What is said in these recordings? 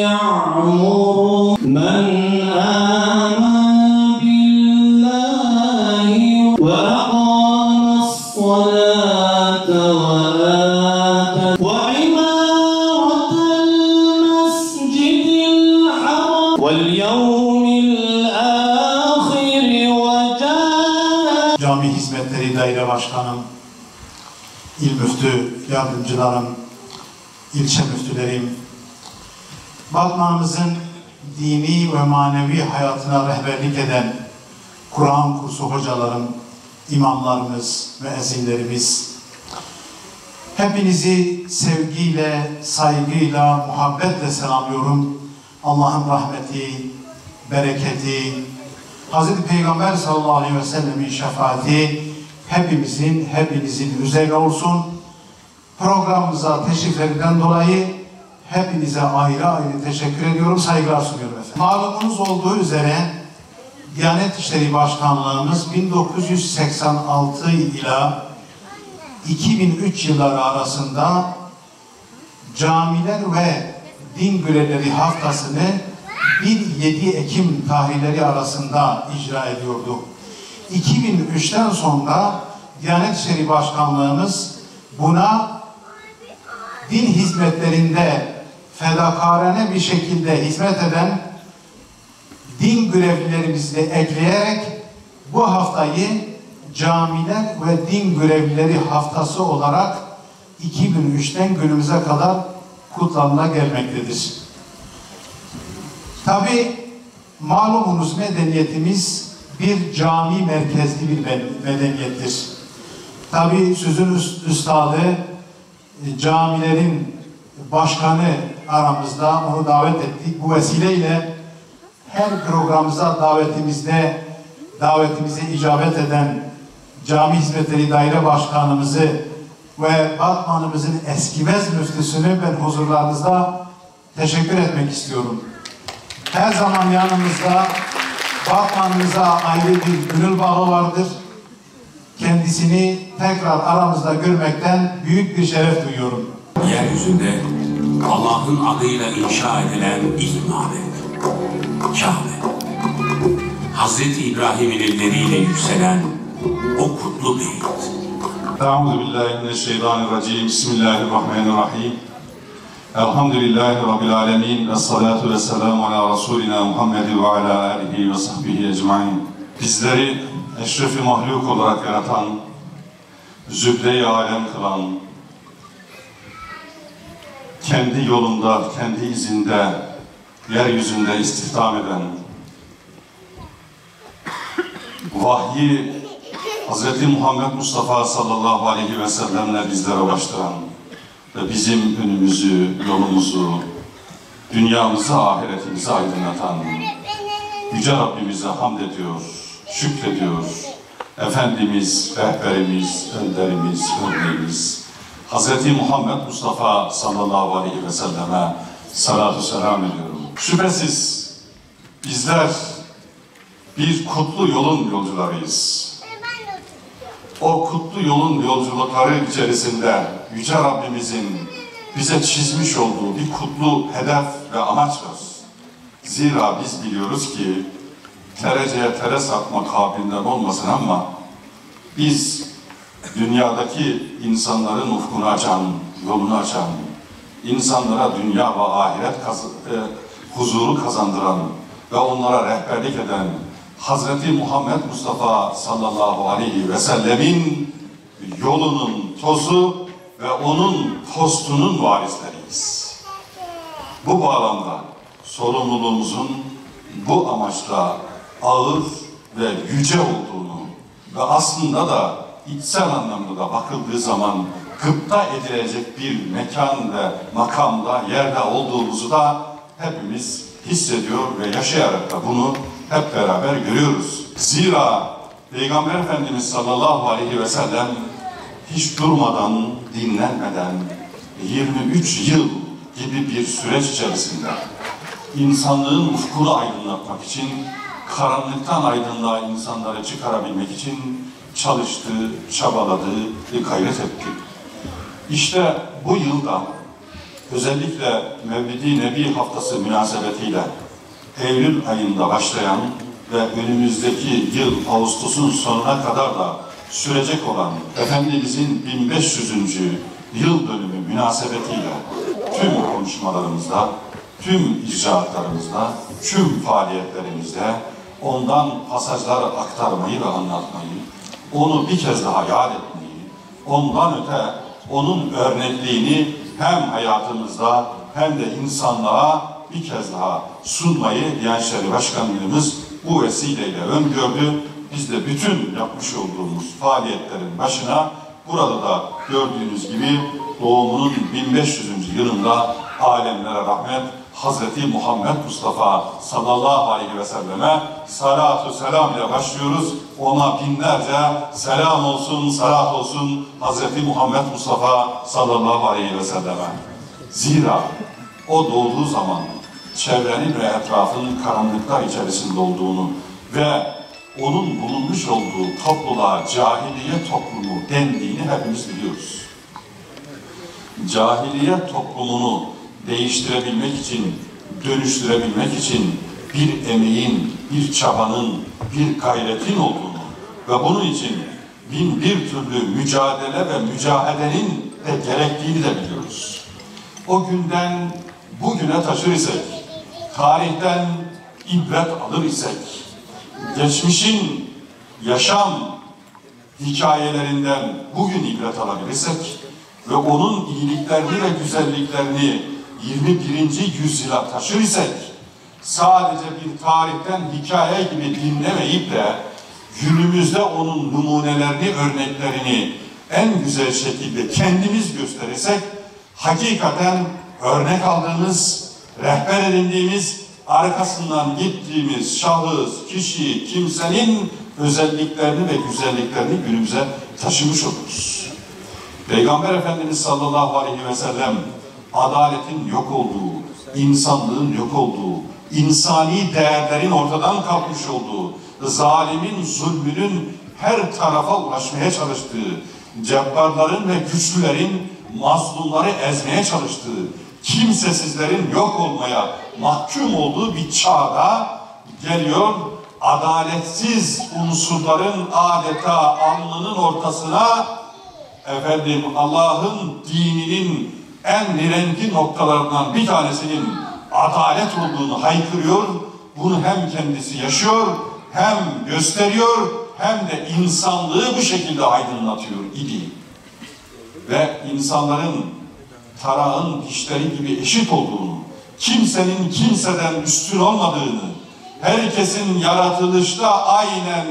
يعمر من آمن بالله وأقام الصلاة وآتى وعمارة المسجد الحرام واليوم الآخر وجاهد. Cami Hizmetleri Daire Başkanım, İl Müftü Yardımcılarım, ilçe müftülerim, Batman'ımızın dini ve manevi hayatına rehberlik eden Kur'an kursu hocalarım, imamlarımız, müezzinlerimiz, hepinizi sevgiyle, saygıyla, muhabbetle selamlıyorum. Allah'ın rahmeti, bereketi, Hz. Peygamber sallallahu aleyhi ve sellemin şefaati hepinizin üzerine olsun. Programımıza teşriflerinden dolayı hepinize ayrı ayrı teşekkür ediyorum, saygılar sunuyorum efendim. Malumunuz olduğu üzere Diyanet İşleri Başkanlığımız 1986 ila 2003 yılları arasında camiler ve din görevleri haftasını 1-7 Ekim tarihleri arasında icra ediyordu. 2003'ten sonra Diyanet İşleri Başkanlığımız buna din hizmetlerinde fedakarane bir şekilde hizmet eden din görevlilerimizi de ekleyerek bu haftayı camiler ve din görevlileri haftası olarak 2003'ten günümüze kadar kutlanıla gelmektedir. Tabi malumunuz medeniyetimiz bir cami merkezli bir medeniyettir. Tabi sözün üstadı, camilerin başkanı aramızda, onu davet ettik. Bu vesileyle her programımıza davetimize icabet eden Cami Hizmetleri Daire Başkanımızı ve Batman'ımızın eskimez müftüsünü ben huzurlarınızda teşekkür etmek istiyorum. Her zaman yanımızda, Batman'ımıza ayrı bir gönül bağı vardır. Kendisini tekrar aramızda görmekten büyük bir şeref duyuyorum. Yeryüzünde Allah'ın adıyla inşa edilen ilk mabet, Kabe. Hazreti İbrahim'in elleriyle yükselen o kutlu beyt. Euzubillahimineşşeytanirracim. Bismillahirrahmanirrahim. Elhamdülillahi Rabbil alemin. Esselatu vesselamu ala Resulina Muhammedin ve ala alihi ve sahbihi ecmain. Bizleri eşrefi mahluk olarak yaratan, zübde-i alem kılan, kendi yolunda, kendi izinde, yeryüzünde istihdam eden, vahyi Hz. Muhammed Mustafa sallallahu aleyhi ve sellemle bizlere ulaştıran ve bizim önümüzü, yolumuzu, dünyamızı, ahiretimizi aydınlatan Yüce Rabbimize hamd ediyor, şükrediyor. Efendimiz, rehberimiz, önderimiz, örneğimiz Hz. Muhammed Mustafa sallallahu aleyhi ve selleme salatu selam ediyorum. Şüphesiz bizler bir kutlu yolun yolcularıyız. O kutlu yolun yolculukları içerisinde Yüce Rabbimizin bize çizmiş olduğu bir kutlu hedef ve amaç var. Zira biz biliyoruz ki tereceye tere satma kabilinden olmasın ama biz dünyadaki insanların ufkunu açan, yolunu açan, insanlara dünya ve ahiret huzuru kazandıran ve onlara rehberlik eden Hazreti Muhammed Mustafa sallallahu aleyhi ve sellemin yolunun tozu ve onun postunun varisleriyiz. Bu bağlamda sorumluluğumuzun bu amaçla ağır ve yüce olduğunu ve aslında da içsel anlamda da bakıldığı zaman gıpta edilecek bir mekan ve makamda, yerde olduğumuzu da hepimiz hissediyor ve yaşayarak da bunu hep beraber görüyoruz. Zira Peygamber Efendimiz sallallahu aleyhi ve sellem hiç durmadan, dinlenmeden 23 yıl gibi bir süreç içerisinde insanlığın ufkunu aydınlatmak için, karanlıktan aydınlığa insanları çıkarabilmek için çalıştı, çabaladı ve gayret etti. İşte bu yılda özellikle Mevlid-i Nebi haftası münasebetiyle Eylül ayında başlayan ve önümüzdeki yıl Ağustos'un sonuna kadar da sürecek olan Efendimizin 1500. yıl dönümü münasebetiyle tüm konuşmalarımızda, tüm icraatlarımızda, tüm faaliyetlerimizde ondan pasajlar aktarmayı ve anlatmayı, onu bir kez daha yad etmeyi, ondan öte onun örnekliğini hem hayatımızda hem de insanlığa bir kez daha sunmayı Diyanet İşleri Başkanlığımız bu vesileyle öngördü. Biz de bütün yapmış olduğumuz faaliyetlerin başına burada da gördüğünüz gibi doğumunun 1500. yılında alemlere rahmet Hazreti Muhammed Mustafa sallallahu aleyhi ve selleme salatu selam ile başlıyoruz. Ona binlerce selam olsun, salat olsun Hazreti Muhammed Mustafa sallallahu aleyhi ve selleme. Zira o doğduğu zaman çevrenin ve etrafının karanlıklar içerisinde olduğunu ve onun bulunmuş olduğu topluluğa cahiliye toplumu dendiğini hepimiz biliyoruz. Cahiliye toplumunu değiştirebilmek için, dönüştürebilmek için bir emeğin, bir çabanın, bir gayretin olduğunu ve bunun için bin bir türlü mücadele ve mücahedenin de gerektiğini de biliyoruz. O günden bugüne taşır isek, tarihten ibret alır isek, geçmişin yaşam hikayelerinden bugün ibret alabilirsek ve onun iyiliklerini ve güzelliklerini 21. yüzyıla taşır isek, sadece bir tarihten hikaye gibi dinlemeyip de günümüzde onun numunelerini, örneklerini en güzel şekilde kendimiz gösterirsek, hakikaten örnek aldığımız, rehber edindiğimiz, arkasından gittiğimiz şahıs, kişi, kimsenin özelliklerini ve güzelliklerini günümüze taşımış oluruz. Peygamber Efendimiz sallallahu aleyhi ve sellem adaletin yok olduğu, insanlığın yok olduğu, insani değerlerin ortadan kalkmış olduğu, zalimin, zulmünün her tarafa ulaşmaya çalıştığı, cebbarların ve güçlülerin mazlumları ezmeye çalıştığı, kimsesizlerin yok olmaya mahkum olduğu bir çağda geliyor, adaletsiz unsurların adeta alnının ortasına Allah'ın dininin en nirengi noktalarından bir tanesinin adalet olduğunu haykırıyor, bunu hem kendisi yaşıyor, hem gösteriyor, hem de insanlığı bu şekilde aydınlatıyor idi. Ve insanların tarağın dişleri gibi eşit olduğunu, kimsenin kimseden üstün olmadığını, herkesin yaratılışta aynen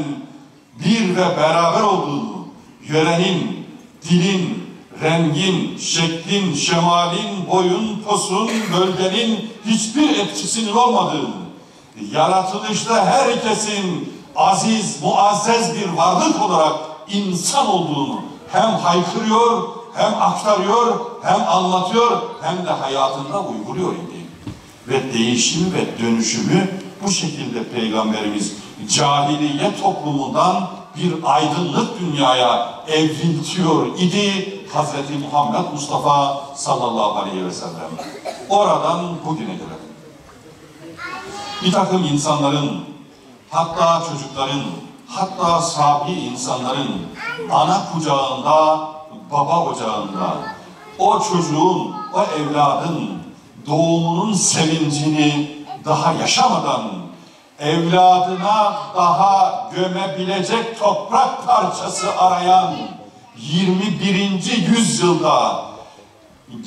bir ve beraber olduğunu, yörenin, dilin, rengin, şeklin, şemalin, boyun, posun, bölgenin hiçbir etkisinin olmadığını, yaratılışta herkesin aziz, muazzez bir varlık olarak insan olduğunu hem haykırıyor, hem aktarıyor, hem anlatıyor, hem de hayatında uyguluyor idi. Ve değişimi ve dönüşümü bu şekilde Peygamberimiz cahiliye toplumundan bir aydınlık dünyaya evriltiyor idi Hazreti Muhammed Mustafa sallallahu aleyhi ve sellem. Oradan bugüne gelelim. Bir takım insanların, hatta çocukların, hatta sabi insanların ana kucağında, baba ocağında o çocuğun, o evladın doğumunun sevincini daha yaşamadan evladına daha gömebilecek toprak parçası arayan 21. yüzyılda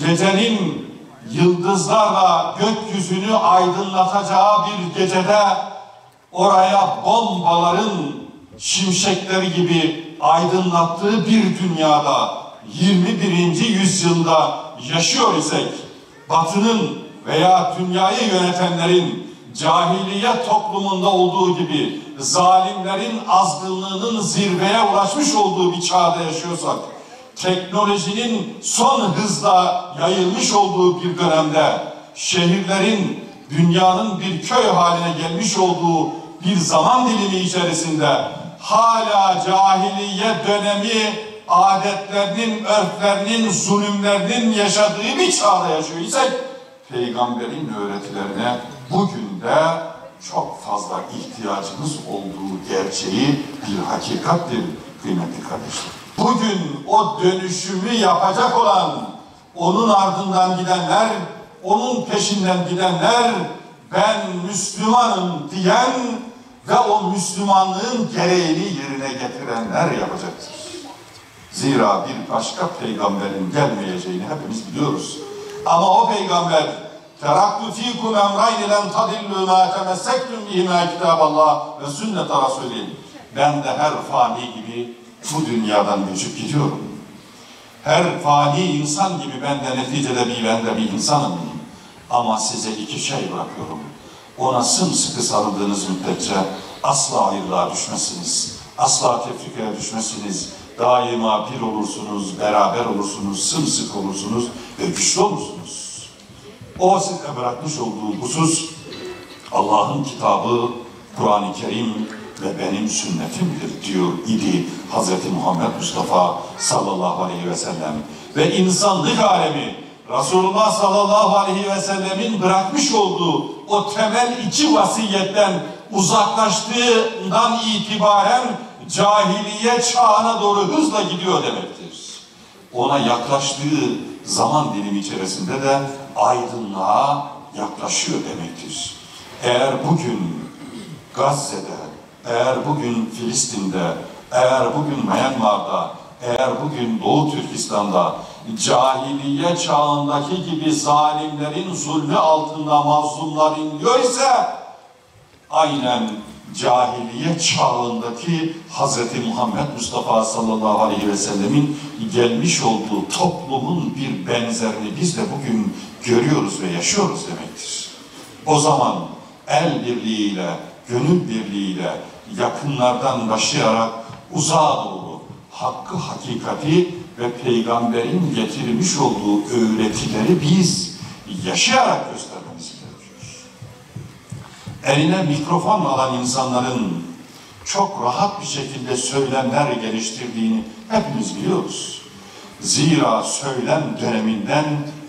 gecenin yıldızlarla gökyüzünü aydınlatacağı bir gecede oraya bombaların şimşekleri gibi aydınlattığı bir dünyada 21. yüzyılda yaşıyor isek, Batı'nın veya dünyayı yönetenlerin cahiliye toplumunda olduğu gibi zalimlerin azgınlığının zirveye ulaşmış olduğu bir çağda yaşıyorsak, teknolojinin son hızla yayılmış olduğu bir dönemde, şehirlerin dünyanın bir köy haline gelmiş olduğu bir zaman dilimi içerisinde hala cahiliye dönemi adetlerinin, örflerinin, zulümlerinin yaşadığı bir çağda yaşıyor isek, Peygamberin öğretilerine bugün de çok fazla ihtiyacımız olduğu gerçeği bir hakikattir kıymetli kardeşler. Bugün o dönüşümü yapacak olan, onun ardından gidenler, onun peşinden gidenler, ben Müslümanım diyen ve o Müslümanlığın gereğini yerine getirenler yapacaktır. Zira bir başka peygamberin gelmeyeceğini hepimiz biliyoruz. Ama o peygamber teraktu fîkum emrayni len tadillû mâ temessektum bihimâ kitâballah ve sünnet-i rasûlî. Ben de her fani gibi bu dünyadan göçüp gidiyorum. Her fani insan gibi ben de neticede bir insanım. Ama size iki şey bırakıyorum. Ona sımsıkı sarıldığınız müddetçe asla ayrılığa düşmezsiniz. Asla tefrikaya düşmezsiniz. Daima bir olursunuz, beraber olursunuz, sımsıkı olursunuz ve güçlü olursunuz. O size bırakmış olduğu husus Allah'ın kitabı, Kur'an-ı Kerim ve benim sünnetimdir diyor idi Hz. Muhammed Mustafa sallallahu aleyhi ve sellem. Ve insanlık alemi Resulullah sallallahu aleyhi ve sellemin bırakmış olduğu o temel iki vasiyetten uzaklaştığından itibaren cahiliye çağına doğru hızla gidiyor demektir. Ona yaklaştığı zaman dilimi içerisinde de aydınlığa yaklaşıyor demektir. Eğer bugün Gazze'de, eğer bugün Filistin'de, eğer bugün Myanmar'da, eğer bugün Doğu Türkistan'da cahiliye çağındaki gibi zalimlerin zulmü altında mazlumlar inliyor ise aynen cahiliye çağındaki Hz. Muhammed Mustafa sallallahu aleyhi ve sellemin gelmiş olduğu toplumun bir benzerini biz de bugün görüyoruz ve yaşıyoruz demektir. O zaman el birliğiyle, gönül birliğiyle yakınlardan başlayarak uzağa doğru hakkı, hakikati ve peygamberin getirmiş olduğu öğretileri biz yaşayarak göstermemiz gerekiyor. Eline mikrofon alan insanların çok rahat bir şekilde söylemler geliştirdiğini hepimiz biliyoruz. Zira söylem döneminden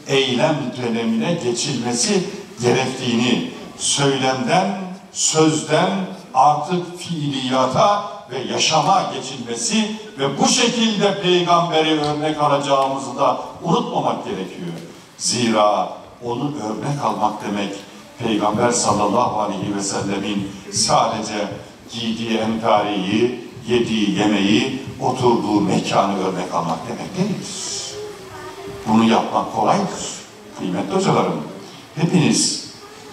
eylem dönemine geçilmesi gerektiğini, söylemden, sözden artık fiiliyata ve yaşama geçilmesi ve bu şekilde peygamberi örnek alacağımızı da unutmamak gerekiyor. Zira onu örnek almak demek, Peygamber sallallahu aleyhi ve sellemin sadece giydiği entariyi, yediği yemeği, oturduğu mekanı örnek almak demek değildir. Bunu yapmak kolaydır. Kıymetli hocalarım,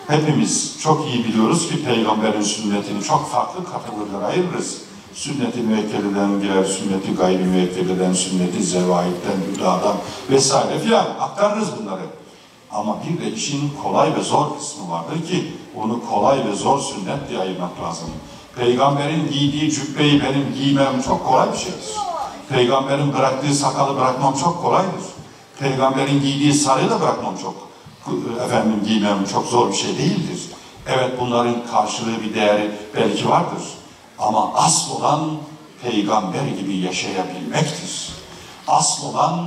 hepimiz çok iyi biliyoruz ki Peygamberin sünnetini çok farklı kategoriler ayırırız. Sünnet-i müekkeleden birer, sünnet-i gayri müekkeleden, sünnet-i zevaitten, hüdadan vesaire filan aktarırız bunları. Ama bir de işin kolay ve zor kısmı vardır ki onu kolay ve zor sünnet diye ayırmak lazım. Peygamberin giydiği cübbeyi benim giymem çok kolay bir şeydir. Peygamberin bıraktığı sakalı bırakmam çok kolaydır. Peygamberin giydiği sarığı da bırakmam giymem çok zor bir şey değildir. Evet, bunların karşılığı bir değeri belki vardır. Ama asıl olan peygamber gibi yaşayabilmektir. Asıl olan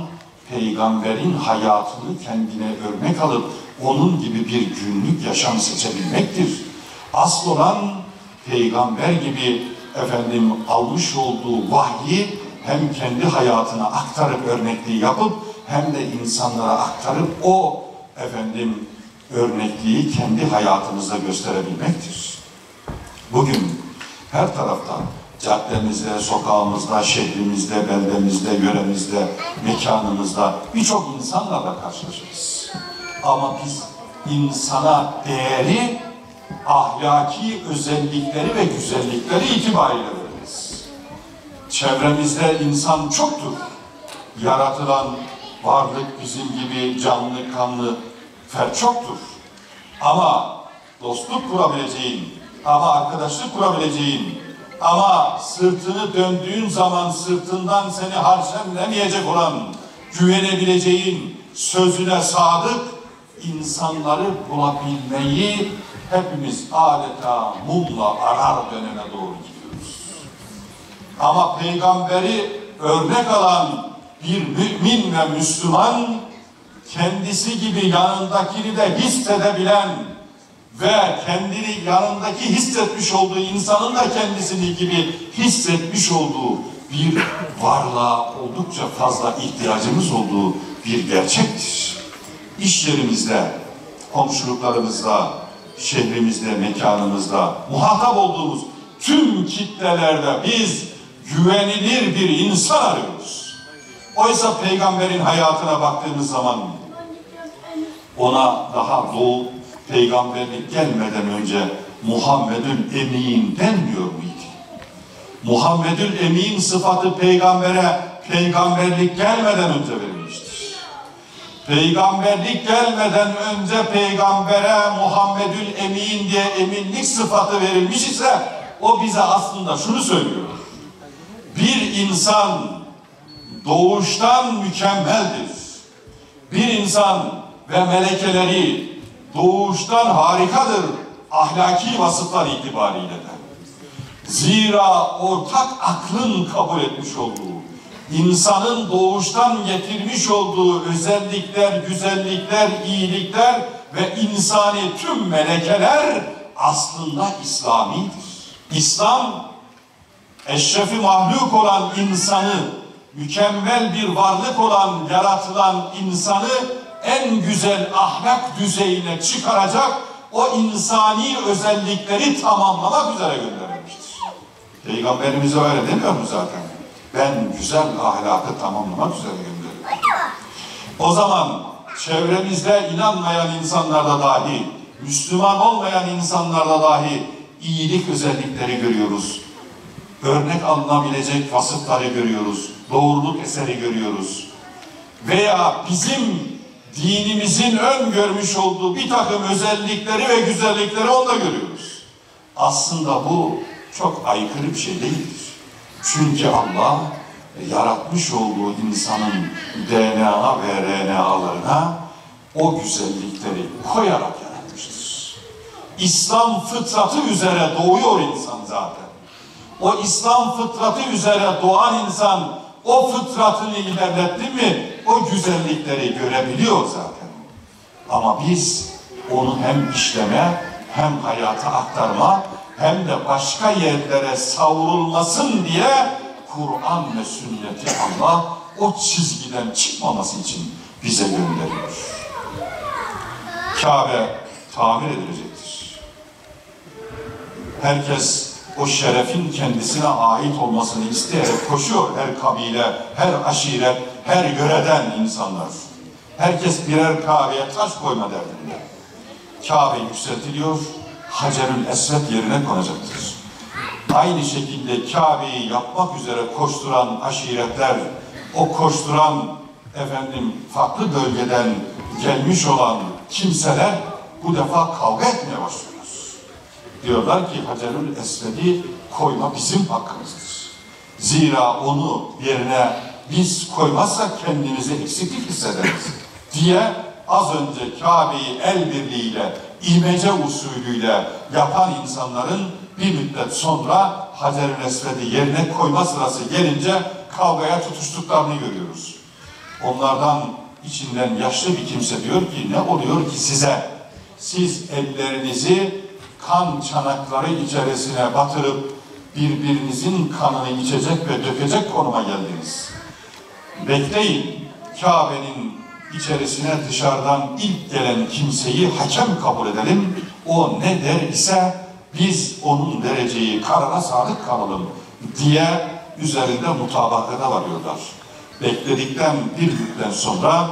peygamberin hayatını kendine örnek alıp onun gibi bir günlük yaşam seçebilmektir. Asıl olan peygamber gibi almış olduğu vahyi hem kendi hayatına aktarıp örnekliği yapıp hem de insanlara aktarıp o örnekliği kendi hayatımızda gösterebilmektir. Bugün her tarafta, caddemizde, sokağımızda, şehrimizde, beldemizde, yöremizde, mekanımızda birçok insanlarla karşılaşırız. Ama biz insana değeri, ahlaki özellikleri ve güzellikleri itibariyle veririz. Çevremizde insan çoktur. Yaratılan varlık bizim gibi canlı, kanlı fert çoktur. Ama dostluk kurabileceğin, ama arkadaşlık kurabileceğin, ama sırtını döndüğün zaman sırtından seni harçlemlemeyecek olan, güvenebileceğin, sözüne sadık insanları bulabilmeyi hepimiz adeta mumla arar döneme doğru gidiyoruz. Ama peygamberi örnek alan bir mümin ve Müslüman, kendisi gibi yanındakini de hissedebilen ve kendini yanındaki hissetmiş olduğu insanın da kendisini gibi hissetmiş olduğu bir varlığa oldukça fazla ihtiyacımız olduğu bir gerçektir. İş yerimizde, komşuluklarımızda, şehrimizde, mekanımızda muhatap olduğumuz tüm kitlelerde biz güvenilir bir insan arıyoruz. Oysa peygamberin hayatına baktığımız zaman ona daha doğu peygamberlik gelmeden önce Muhammedül Emin denmiyor muydu? Muhammedül Emin sıfatı peygambere peygamberlik gelmeden önce verilmiştir. Peygamberlik gelmeden önce peygambere Muhammedül Emin diye eminlik sıfatı verilmiş ise o bize aslında şunu söylüyor. Bir insan doğuştan mükemmeldir. Bir insan ve melekeleri doğuştan harikadır ahlaki vasıflar itibariyle de. Zira ortak aklın kabul etmiş olduğu, insanın doğuştan getirmiş olduğu özellikler, güzellikler, iyilikler ve insani tüm melekeler aslında İslami'dir. İslam, eşrefi mahluk olan insanı, mükemmel bir varlık olan, yaratılan insanı en güzel ahlak düzeyine çıkaracak o insani özellikleri tamamlamak üzere gönderilmiştir. Peygamberimize öyle demiyor mu zaten? Ben güzel ahlakı tamamlamak üzere gönderiyorum. O zaman çevremizde inanmayan insanlarda dahi, Müslüman olmayan insanlarda dahi iyilik özellikleri görüyoruz. Örnek alınabilecek vasıfları görüyoruz. Doğruluk eseri görüyoruz. Veya bizim dinimizin öngörmüş olduğu bir takım özellikleri ve güzellikleri onda görüyoruz. Aslında bu çok aykırı bir şey değildir. Çünkü Allah yaratmış olduğu insanın DNA ve RNA'larına o güzellikleri koyarak yaratmıştır. İslam fıtratı üzere doğuyor insan zaten. O İslam fıtratı üzere doğan insan o fıtratını ilerletti mi o güzellikleri görebiliyor zaten. Ama biz onu hem işleme hem hayata aktarma hem de başka yerlere savrulmasın diye Kur'an ve sünneti Allah o çizgiden çıkmaması için bize gönderiyor. Kabe tamir edilecektir. Herkes o şerefin kendisine ait olmasını isteyerek koşuyor. Her kabile, her aşiret, her yöreden insanlar. Herkes birer Kabe'ye taş koyma derdinde. Kabe yükseltiliyor, Hacerül Esved yerine konacaktır. Aynı şekilde Kabe'yi yapmak üzere koşturan aşiretler, o koşturan farklı bölgeden gelmiş olan kimseler bu defa kavga etmeye başlıyorlar. Diyorlar ki Hacerül Esved'i koyma bizim hakkımızdır. Zira onu yerine biz koymazsak kendimizi eksiklik hissederiz diye az önce Kabe'yi el birliğiyle, imece usulüyle yapan insanların bir müddet sonra Hacer-ül Esved'i yerine koyma sırası gelince kavgaya tutuştuklarını görüyoruz. Onlardan içinden yaşlı bir kimse diyor ki ne oluyor ki size? Siz ellerinizi kan çanakları içerisine batırıp birbirinizin kanını içecek ve dökecek konuma geldiniz. Bekleyin, Kabe'nin içerisine dışarıdan ilk gelen kimseyi hakem kabul edelim. O ne der ise biz onun vereceği karara sadık kalalım diye üzerinde mutabakata varıyorlar. Bekledikten bir müddet sonra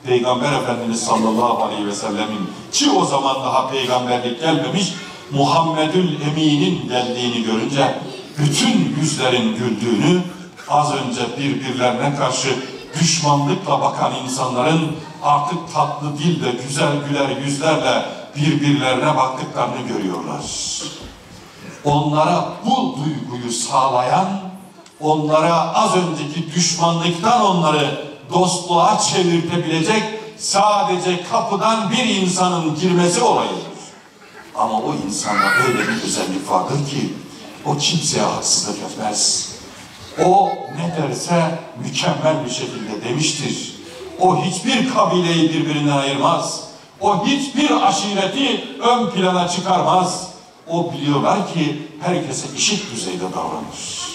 Peygamber Efendimiz sallallahu aleyhi ve sellemin ki o zaman daha peygamberlik gelmemiş Muhammedül Emin'in geldiğini görünce bütün yüzlerin güldüğünü, az önce birbirlerine karşı düşmanlıkla bakan insanların artık tatlı dil ve güzel güler yüzlerle birbirlerine baktıklarını görüyorlar. Onlara bu duyguyu sağlayan, onlara az önceki düşmanlıktan onları dostluğa çevirtebilecek sadece kapıdan bir insanın girmesi olayıdır. Ama o insanda öyle bir özellik vardır ki o kimseye haksızlık etmez. O ne derse mükemmel bir şekilde demiştir. O hiçbir kabileyi birbirinden ayırmaz. O hiçbir aşireti ön plana çıkarmaz. O biliyorlar ki herkese eşit düzeyde davranır.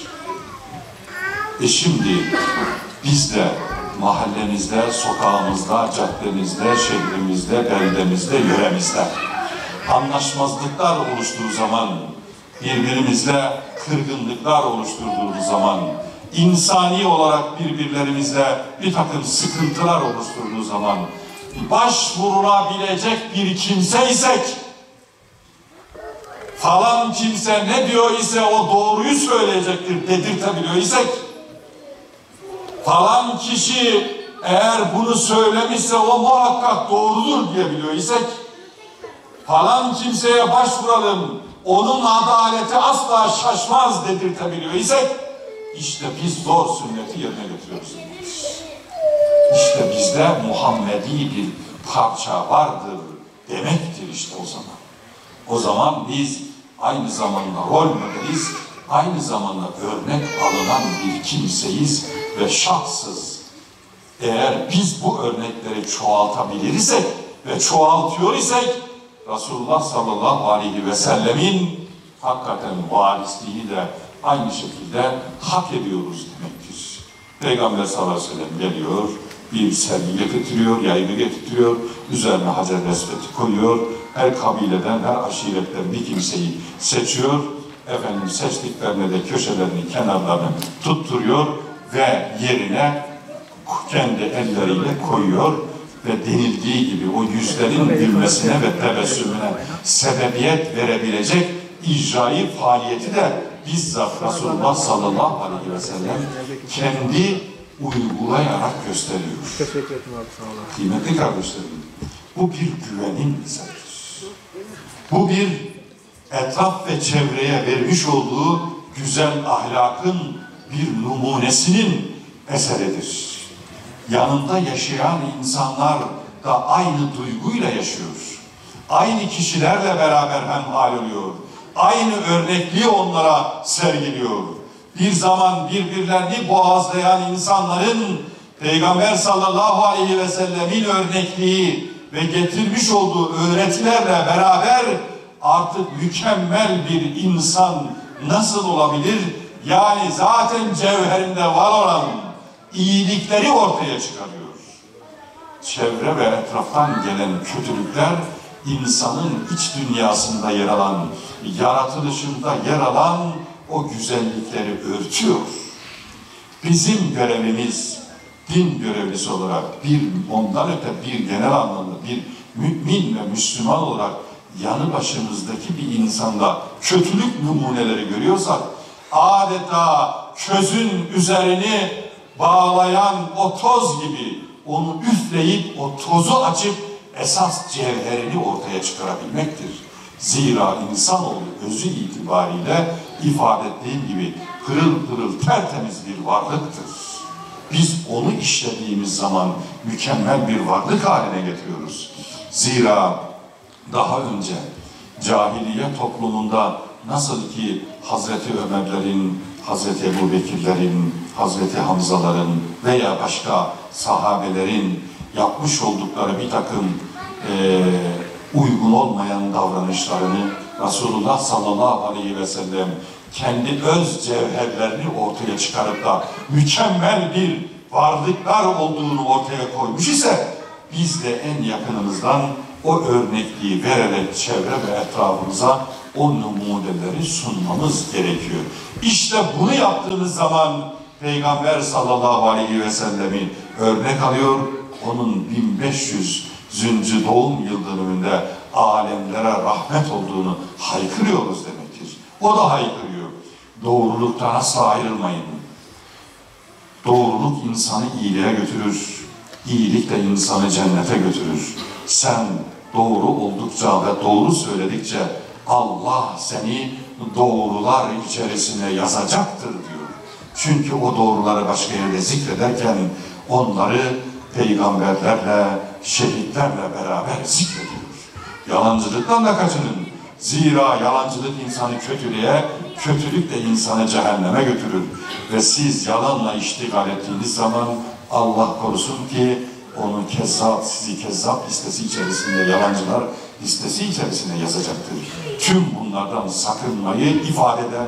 Şimdi biz de mahallemizde, sokağımızda, caddemizde, şehrimizde, beldemizde, yöremizde anlaşmazlıklar oluştuğu zaman, birbirimizle kırgınlıklar oluşturduğumuz zaman, insani olarak birbirlerimizle bir takım sıkıntılar oluşturduğu zaman, başvurulabilecek bir kimseysek, falan kimse ne diyor ise o doğruyu söyleyecektir dedirtebiliyor isek, falan kişi eğer bunu söylemişse o muhakkak doğrudur diyebiliyor isek, falan kimseye başvuralım, onun adaleti asla şaşmaz dedirtebiliyor isek, işte biz zor sünneti yerine getiriyoruz. İşte bizde Muhammedi bir parça vardır demektir işte o zaman. O zaman biz aynı zamanda rol modeliz, aynı zamanda örnek alınan bir kimseyiz ve şahsız. Eğer biz bu örnekleri çoğaltabilirsek ve çoğaltıyor isek, Resulullah sallallahu aleyhi ve sellemin hakikaten varisliğini de aynı şekilde hak ediyoruz demektir. Peygamber sallallahu aleyhi ve sellem geliyor, bir sergi getiriyor, yaygı getiriyor, üzerine Hacer Resvet'i koyuyor, her kabileden, her aşiretten bir kimseyi seçiyor, efendim seçtiklerine de köşelerini, kenarlarını tutturuyor ve yerine kendi elleriyle koyuyor ve denildiği gibi o yüzlerin gülmesine ve tebessümüne sebebiyet verebilecek icraî faaliyeti de bizzat Resulullah sallallahu aleyhi ve sellem kendi uygulayarak gösteriyor. Teşekkür ederim abi, sağ olun. Kıymetli kardeşlerim, bu bir güvenin mesajıdır. Bu bir etraf ve çevreye vermiş olduğu güzel ahlakın bir numunesinin eseridir. Yanında yaşayan insanlar da aynı duyguyla yaşıyor. Aynı kişilerle beraber hemhal oluyor. Aynı örnekliği onlara sergiliyor. Bir zaman birbirlerini boğazlayan insanların Peygamber sallallahu aleyhi ve sellemin örnekliği ve getirmiş olduğu öğretilerle beraber artık mükemmel bir insan nasıl olabilir? Yani zaten cevherinde var olan iyilikleri ortaya çıkarıyor. Çevre ve etraftan gelen kötülükler insanın iç dünyasında yer alan, yaratılışında yer alan o güzellikleri örtüyor. Bizim görevimiz din görevlisi olarak ondan öte bir genel anlamda bir mümin ve Müslüman olarak yanı başımızdaki bir insanda kötülük numuneleri görüyorsak adeta közün üzerini bağlayan o toz gibi onu üfleyip o tozu açıp esas cevherini ortaya çıkarabilmektir. Zira insanoğlu özü itibariyle ifade ettiğim gibi pırıl pırıl tertemiz bir varlıktır. Biz onu işlediğimiz zaman mükemmel bir varlık haline getiriyoruz. Zira daha önce cahiliye toplumunda nasıl ki Hazreti Ömerlerin, Hazreti Ebubekirlerin, Hazreti Hamzaların veya başka sahabelerin yapmış oldukları bir takım uygun olmayan davranışlarını Resulullah sallallahu aleyhi ve sellem kendi öz cevherlerini ortaya çıkarıp da mükemmel bir varlıklar olduğunu ortaya koymuş ise biz de en yakınımızdan o örnekliği vererek çevre ve etrafımıza o numuneleri sunmamız gerekiyor. İşte bunu yaptığımız zaman Peygamber sallallahu aleyhi ve sellemi örnek alıyor, onun 1500 doğum yıl dönümünde alemlere rahmet olduğunu haykırıyoruz demektir. O da haykırıyor. Doğruluktan asla ayrılmayın. Doğruluk insanı iyiliğe götürür. İyilik de insanı cennete götürür. Sen doğru oldukça ve doğru söyledikçe Allah seni doğrular içerisine yazacaktır diyor. Çünkü o doğruları başka yerde zikrederken onları peygamberlerle, şehitlerle beraber zikrediyor. Yalancılıktan da kaçının. Zira yalancılık insanı kötülüğe, kötülük de insanı cehenneme götürür. Ve siz yalanla iştigal ettiğiniz zaman Allah korusun ki onun kezzap, sizi kezzap listesi içerisinde, yalancılar listesi içerisinde yazacaktır. Tüm bunlardan sakınmayı ifade eden